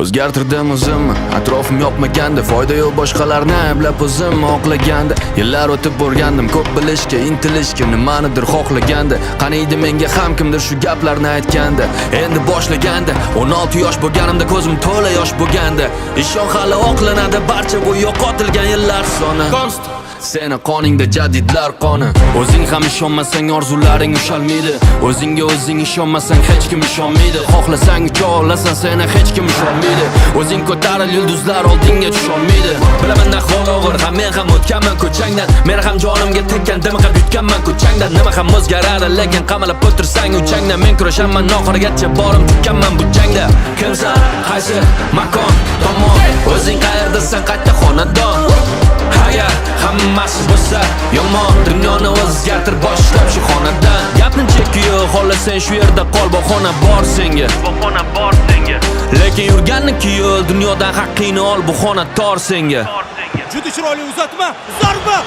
O'zgartirdim o'zimni, atrofim yoqmaganda, foyda yo'q boshqalarni ayblab o'zimni oqlaganda. Yillar o'tib borgandim ko'p bilishga, intilishga, nimanidir xohlaganda. Qaniydi menga ham kimdir shu gaplarni aytganda. Endi boshlaganda, 16 yosh bo'lganimda ko'zim to'la yosh bo'lganda. Ishon hali oqlanadi barcha bu yo'qotilgan yillar soni. Seni qoningda jadidlar qoni. O'zing ham ishonmasang orzularing ushalmaydi. O'zingga o'zing ishonmasang hech kim ishonmaydi. Xohlasang ucha olasan, seni hech kim ishonmaydi. O'zing ko'taril, yulduzlar oldinga tusholmaydi. Bilaman ahvol og'ir, ham men ham o'tganman ko'changdan. Men ham jonimga tekkan, dimiqib yutganman ko'changdan. Nima ham o'zgaradi, lekin qamalib o'tirsang uchangdan. Men kurashaman oxirigacha, borim tikkanman bu jangda. Kimsan, qaysi makon, tomon, o'zing qayerdasan, qayta xonadon. Agar hammasi bo'lsa yomon, dunyoni o'zgartir boshlab shu xonadan. Gapni chekki yo'q, xohlasang shu yerda qol, bu xona bor senga. Lekin yurganniki yo'l, dunyodan haqqingni ol, bu xona tor senga. Juda chiroyli uzatma, zarba.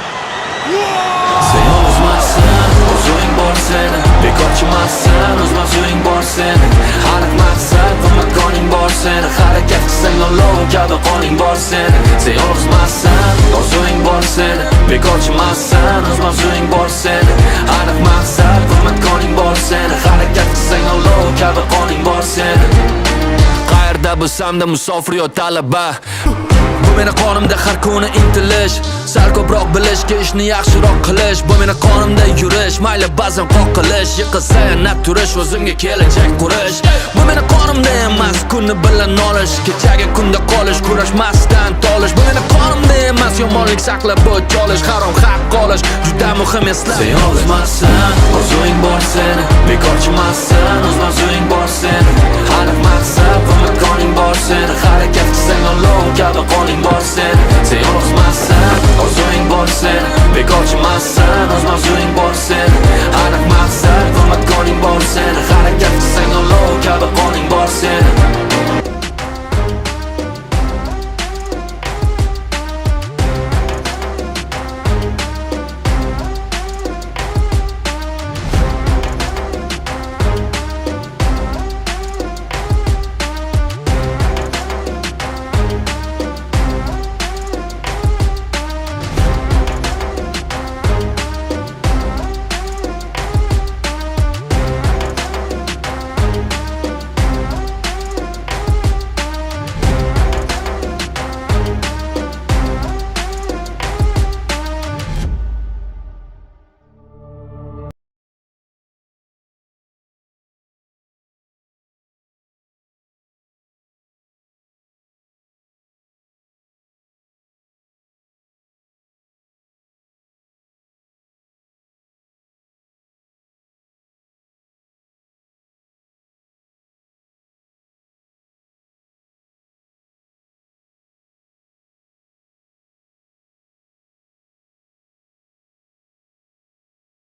Sen yolg'izmassan, o'z o'ying bor seni. Bekorchimassan, o'z mavzuing bor seni. Aniq maqsad va makoning bor seni. Harakat qilsang olov kabi qoning bor seni. Sen yolg'izmassan, o'z o'ying bor seni. Bekorchimassan, o'z mavzuing bor seni. Aniq maqsad va makoning bor seni. Harakat qilsang olov kabi qoning bor seni. Qayerda bo'lsam-da musofir yo talaba, bu meni qonimda har kuni intilish. Sal ko'proq bilishga ishni yaxshiroq qilish. Bu meni qonimda yurish, mayli ba'zan qoqilish. Yiqilsa yana turish, o'zimga kelajak qurish. Bu meni qonimda emas, kunni bilan olish. Kechagi kunda qolish, kurashmasdan tolish. Bu meni qonimda emas, yomonlik saqlab o'ch olish. Harom haq olish, juda muhim eslab. Sen yolg'izmassan, o'z o'ying bor seni. Bekorchimassan, o'z mavzuing bor seni. Aniq maqsad va makoning